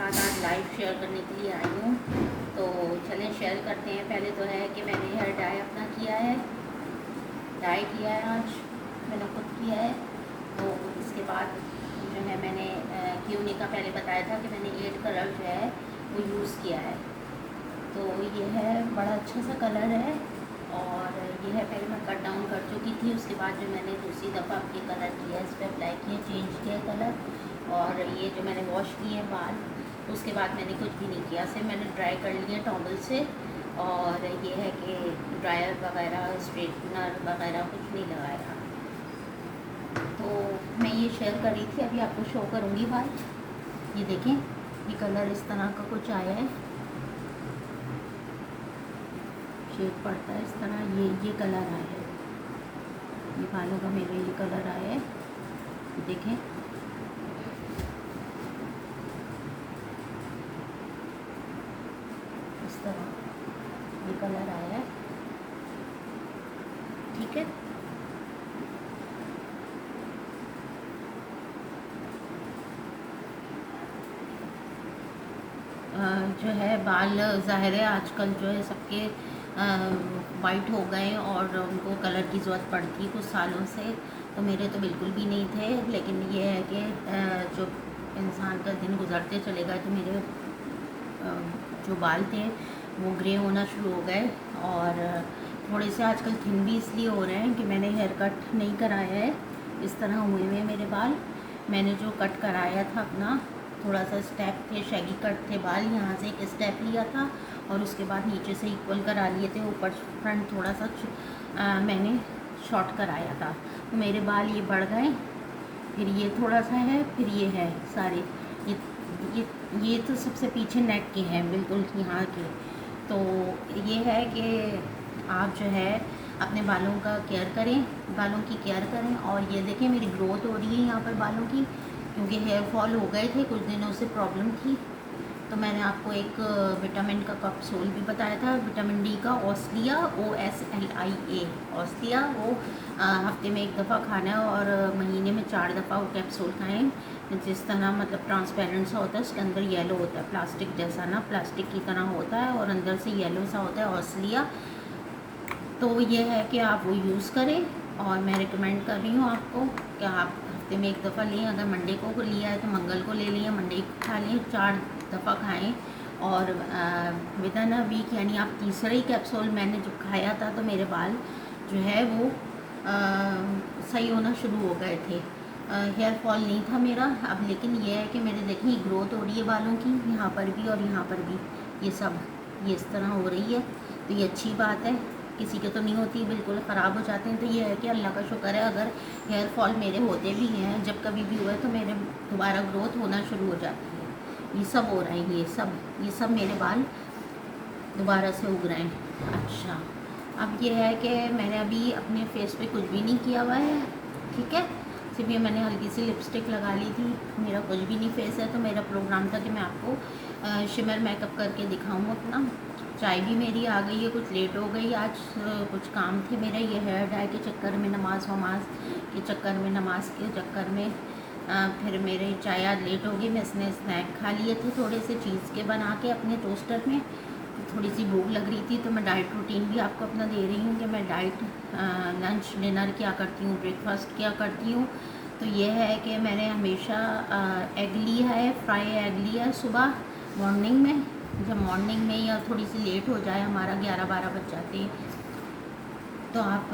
साथ आज live share करने के लिए आई हूँ। तो चलें शेयर करते हैं। पहले तो है कि मैंने हेयर डाई अपना किया है, डाई किया है, आज मैंने खुद किया है। तो इसके बाद जो है मैंने क्यूनी का पहले बताया था कि मैंने 8 कलर जो है वो यूज़ किया है। तो ये है, बड़ा अच्छा सा कलर है और ये है, पहले मैं कट डाउन कर चुकी थी। उसके बाद जो मैंने दूसरी दफ़ा ये कलर किया, इस पर अप्लाई किया, चेंज किया कलर। और ये जो मैंने वॉश किए बाल, उसके बाद मैंने कुछ भी नहीं किया, सिर्फ मैंने ड्राई कर लिया टॉवल से। और ये है कि ड्रायर वगैरह, स्ट्रेटनर वगैरह कुछ नहीं लगाया। तो मैं ये शेयर कर रही थी, अभी आपको शो करूँगी बाल। ये देखें, ये कलर इस तरह का कुछ आया है, शेड पड़ता है इस तरह। ये कलर आया है, ये बालों का मेरे ये कलर आया है, देखें। इस तरह ये कलर आया है, ठीक है। जो है बाल ज़ाहिर है आजकल जो है सबके वाइट हो गए और उनको कलर की ज़रूरत पड़ती है कुछ सालों से। तो मेरे तो बिल्कुल भी नहीं थे, लेकिन ये है कि जो इंसान का दिन गुजरते चले गए तो मेरे जो बाल थे वो ग्रे होना शुरू हो गए। और थोड़े से आजकल थिन भी इसलिए हो रहे हैं कि मैंने हेयर कट नहीं कराया है। इस तरह हुए हुए मेरे बाल। मैंने जो कट कराया था अपना, थोड़ा सा स्टेप थे, शैगी कट थे बाल, यहाँ से एक स्टेप लिया था और उसके बाद नीचे से इक्वल करा लिए थे। ऊपर फ्रंट थोड़ा सा मैंने शॉर्ट कराया था, तो मेरे बाल ये बढ़ गए। फिर ये थोड़ा सा है, फिर ये है सारे। ये ये ये तो सबसे पीछे नेक के हैं, बिल्कुल यहाँ के। तो ये है कि आप जो है अपने बालों का केयर करें, बालों की केयर करें। और ये देखें, मेरी ग्रोथ हो रही है यहाँ पर बालों की, क्योंकि हेयर फॉल हो गए थे, कुछ दिनों से प्रॉब्लम थी। तो मैंने आपको एक विटामिन का कैप्सूल भी बताया था, विटामिन डी का, ओस्लिया, OSLIA, ओस्लिया। वो हफ्ते में 1 दफ़ा खाना है और महीने में 4 दफ़ा वो कैप्सूल खाएं। जिस तरह मतलब ट्रांसपेरेंट सा होता है, उसके अंदर येलो होता है, प्लास्टिक जैसा ना, प्लास्टिक की तरह होता है और अंदर से येलो सा होता है, ओस्लिया। तो ये है कि आप वो यूज़ करें और मैं रिकमेंड कर रही हूँ आपको कि आप हफ्ते में 1 दफ़ा लें। अगर मंडे को लिया है तो मंगल को ले लिया, मंडे को खा लें, 4 दफ़ा खाएं। और विद इन अ वीक, यानी आप तीसरा ही कैप्सूल मैंने जब खाया था तो मेरे बाल जो है वो सही होना शुरू हो गए थे। हेयर फॉल नहीं था मेरा अब, लेकिन ये है कि मेरे देखिए ग्रोथ हो रही है बालों की, यहाँ पर भी और यहाँ पर भी, ये सब ये इस तरह हो रही है। तो ये अच्छी बात है, किसी के तो नहीं होती, बिल्कुल ख़राब हो जाते हैं। तो ये है कि अल्लाह का शुक्र है, अगर हेयर फॉल मेरे होते भी हैं, जब कभी भी हुआ है, तो मेरे दोबारा ग्रोथ होना शुरू हो जाती है। ये सब हो रहा है, ये सब मेरे बाल दोबारा से उग रहे हैं। अच्छा, अब ये है कि मैंने अभी अपने फेस पे कुछ भी नहीं किया हुआ है, ठीक है। सिर्फ ये मैंने हल्की सी लिपस्टिक लगा ली थी, मेरा कुछ भी नहीं फेस है। तो मेरा प्रोग्राम था कि मैं आपको शिमर मेकअप करके दिखाऊँ अपना। चाय भी मेरी आ गई है, कुछ लेट हो गई आज, कुछ काम थे मेरे, ये हेयर डाई के चक्कर में, नमाज के चक्कर में, नमाज के चक्कर में फिर मेरे चाय आज लेट हो गई। मैं इसने स्नैक खा लिए थे थोड़े से चीज़ के बना के अपने टोस्टर में। थोड़ी सी भूख लग रही थी, तो मैं डाइट रूटीन भी आपको अपना दे रही हूँ कि मैं डाइट लंच डिनर क्या करती हूँ, ब्रेकफास्ट क्या करती हूँ। तो ये है कि मैंने हमेशा एग लिया है, फ्राई एग लिया है सुबह मॉर्निंग में। जब मॉर्निंग में या थोड़ी सी लेट हो जाए, हमारा 11-12 बज जाते हैं, तो आप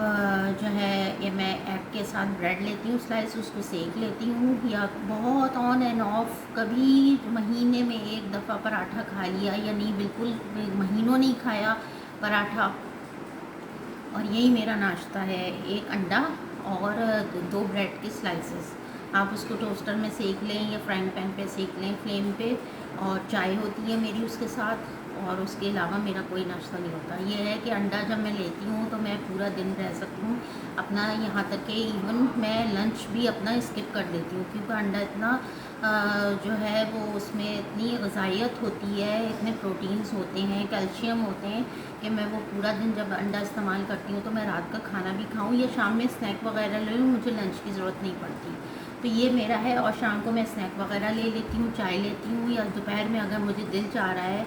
जो है ये मैं एग के साथ ब्रेड लेती हूँ स्लाइस, उसको सेक लेती हूँ। या बहुत ऑन एंड ऑफ कभी महीने में 1 दफ़ा पराठा खा लिया, या नहीं बिल्कुल महीनों नहीं खाया पराठा। और यही मेरा नाश्ता है, 1 अंडा और 2 ब्रेड के स्लाइसेस। आप उसको टोस्टर में सेक लें या फ्राइंग पैन पे सेक लें फ्लेम पे। और चाय होती है मेरी उसके साथ, और उसके अलावा मेरा कोई नाश्ता नहीं होता। ये है कि अंडा जब मैं लेती हूँ तो मैं पूरा दिन रह सकती हूँ अपना, यहाँ तक कि इवन मैं लंच भी अपना स्किप कर देती हूँ, क्योंकि अंडा इतना जो है वो उसमें इतनी ग़िज़ाइयत होती है, इतने प्रोटीन्स होते हैं, कैल्शियम होते हैं कि मैं वो पूरा दिन जब अंडा इस्तेमाल करती हूँ तो मैं रात का खाना भी खाऊँ या शाम में स्नैक वगैरह ले लूँ, मुझे लंच की ज़रूरत नहीं पड़ती। तो ये मेरा है। और शाम को मैं स्नैक वगैरह ले लेती हूँ, चाय लेती हूँ, या दोपहर में अगर मुझे दिल चाह रहा है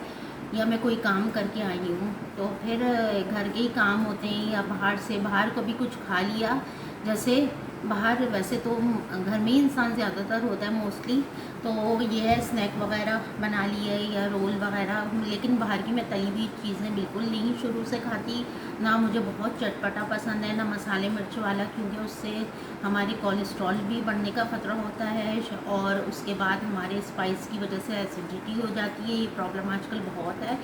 या मैं कोई काम करके आई हूँ तो फिर घर के ही काम होते हैं, या बाहर कभी कुछ खा लिया। जैसे बाहर वैसे तो घर में ही इंसान ज़्यादातर होता है मोस्टली, तो ये है स्नैक वगैरह बना लिए या रोल वगैरह। लेकिन बाहर की मैं तली हुई चीज़ें बिल्कुल नहीं शुरू से खाती, ना मुझे बहुत चटपटा पसंद है, ना मसाले मिर्च वाला, क्योंकि उससे हमारी कोलेस्ट्रॉल भी बढ़ने का ख़तरा होता है, और उसके बाद हमारे स्पाइस की वजह से एसिडिटी हो जाती है। ये प्रॉब्लम आजकल बहुत है,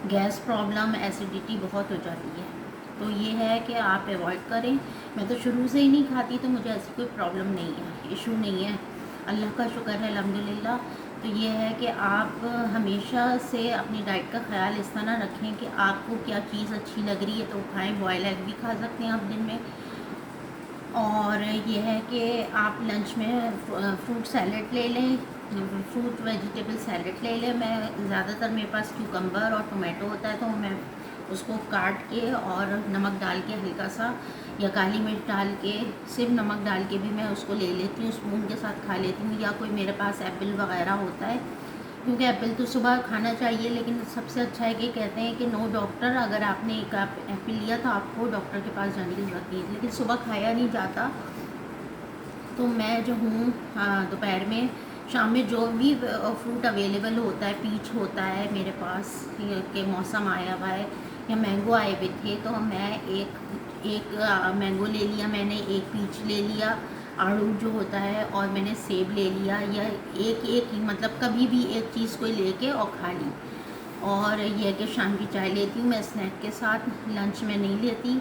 गैस प्रॉब्लम, एसिडिटी बहुत हो जाती है। तो ये है कि आप अवॉइड करें। मैं तो शुरू से ही नहीं खाती, तो मुझे ऐसी कोई प्रॉब्लम नहीं है, इशू नहीं है, अल्लाह का शुक्र है अल्हम्दुलिल्लाह। तो ये है कि आप हमेशा से अपनी डाइट का ख्याल इस तरह रखें कि आपको क्या चीज़ अच्छी लग रही है तो खाएँ। बॉयल एग भी खा सकते हैं आप दिन में। और ये है कि आप लंच में फ्रूट सैलेड ले लें, फ्रूट वेजिटेबल सैलेड ले लें। मैं ज़्यादातर मेरे पास क्यूकम्बर और टोमेटो होता है, तो मैं उसको काट के और नमक डाल के हल्का सा, या काली मिर्च डाल के, सिर्फ नमक डाल के भी मैं उसको ले लेती हूँ, स्पून के साथ खा लेती हूँ। या कोई मेरे पास एप्पल वगैरह होता है, क्योंकि एप्पल तो सुबह खाना चाहिए, लेकिन सबसे अच्छा है कि कहते हैं कि नो डॉक्टर, अगर आपने एक एप्पल लिया तो आपको डॉक्टर के पास जाने की ज़रूरत नहीं है, लेकिन सुबह खाया नहीं जाता। तो मैं जो हूँ दोपहर में, शाम में जो भी फ्रूट अवेलेबल होता है, पीच होता है मेरे पास, के मौसम आया हुआ है या मैंगो आए हुए थे, तो मैं एक मैंगो ले लिया मैंने, एक पीच ले लिया, आड़ू जो होता है, और मैंने सेब ले लिया, या एक मतलब कभी भी एक चीज़ कोई लेके और खा ली। और यह कि शाम की चाय लेती हूँ मैं स्नैक के साथ, लंच में नहीं लेती।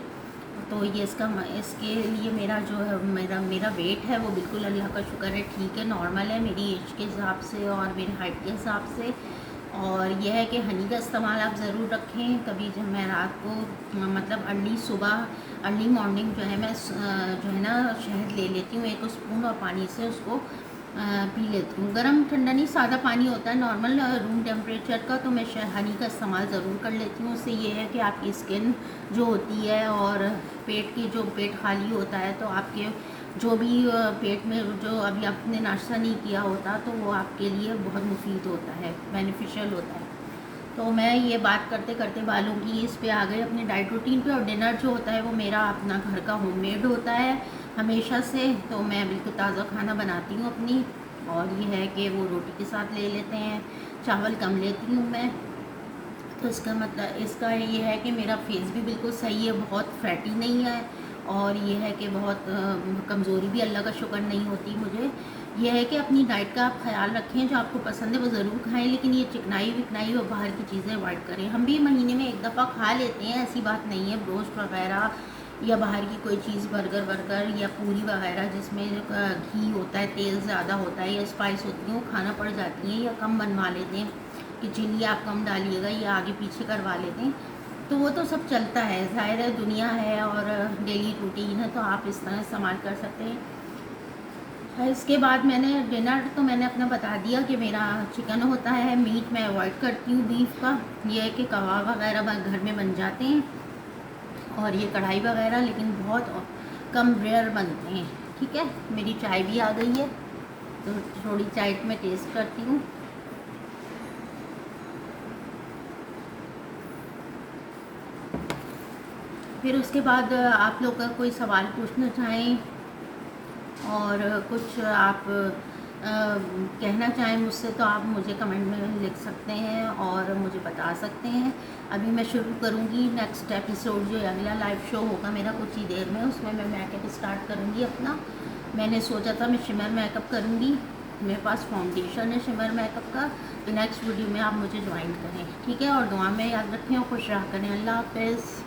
तो ये इसके लिए मेरा जो है मेरा वेट है वो बिल्कुल अल्लाह का शुक्र है ठीक है, नॉर्मल है मेरी एज के हिसाब से और मेरी हाइट के हिसाब से। और यह है कि हनी का इस्तेमाल आप ज़रूर रखें। कभी जब मैं रात को मतलब अर्ली मॉर्निंग जो है मैं जो है ना शहद ले लेती हूँ 1 स्पून, और पानी से उसको पी लेती हूँ। गर्म ठंडा नहीं, सादा पानी होता है नॉर्मल रूम टेम्परेचर का, तो मैं हनी का इस्तेमाल ज़रूर कर लेती हूँ। उससे ये है कि आपकी स्किन जो होती है और पेट खाली होता है, तो आपके जो भी पेट में जो अभी आपने नाश्ता नहीं किया होता, तो वो आपके लिए बहुत मुफीद होता है, बेनिफिशियल होता है। तो मैं ये बात करते करते बालों की इस पे आ गई अपनी डाइट रूटीन पे। और डिनर जो होता है वो मेरा अपना घर का होममेड होता है हमेशा से, तो मैं बिल्कुल ताज़ा खाना बनाती हूँ अपनी। और ये है कि वो रोटी के साथ ले लेते हैं, चावल कम लेती हूँ मैं। तो इसका मतलब इसका ये है कि मेरा फेस भी बिल्कुल सही है, बहुत फैटी नहीं है, और ये है कि बहुत कमज़ोरी भी अल्लाह का शुक्र नहीं होती मुझे। यह है कि अपनी डाइट का आप ख्याल रखें, जो आपको पसंद है वो ज़रूर खाएं, लेकिन ये चिकनाई विकनाई और बाहर की चीज़ें अवॉइड करें। हम भी महीने में 1 दफ़ा खा लेते हैं, ऐसी बात नहीं है, ब्रोस्ट वगैरह या बाहर की कोई चीज़, बर्गर वर्गर या पूरी वगैरह जिसमें घी होता है, तेल ज़्यादा होता है या स्पाइस होती है, वो खाना पड़ जाती हैं, या कम बनवा लेते हैं कि चिली आप कम डालिएगा या आगे पीछे करवा लेते हैं। तो वो तो सब चलता है, ज़ाहिर है दुनिया है और डेली रूटीन है, तो आप इस तरह इस्तेमाल कर सकते हैं। इसके बाद मैंने डिनर तो मैंने अपना बता दिया कि मेरा चिकन होता है, मीट मैं अवॉइड करती हूँ बीफ का। ये है कि कबाब वगैरह घर में बन जाते हैं, और ये कढ़ाई वगैरह लेकिन बहुत कम रेयर बनते हैं। ठीक है, मेरी चाय भी आ गई है, तो थोड़ी चाय में टेस्ट करती हूँ। फिर उसके बाद आप लोग का कोई सवाल पूछना चाहें और कुछ आप कहना चाहें मुझसे, तो आप मुझे कमेंट में लिख सकते हैं और मुझे बता सकते हैं। अभी मैं शुरू करूँगी नेक्स्ट एपिसोड, जो अगला लाइव शो होगा मेरा कुछ ही देर में, उसमें मैं मेकअप स्टार्ट करूँगी अपना। मैंने सोचा था मैं शिमर मेकअप करूँगी, मेरे पास फाउंडेशन है शिमर मेकअप का। तो नेक्स्ट वीडियो में आप मुझे ज्वाइन करें, ठीक है। और दुआ में याद रखें और खुश रहा करें। अल्लाह हाफ़िज़।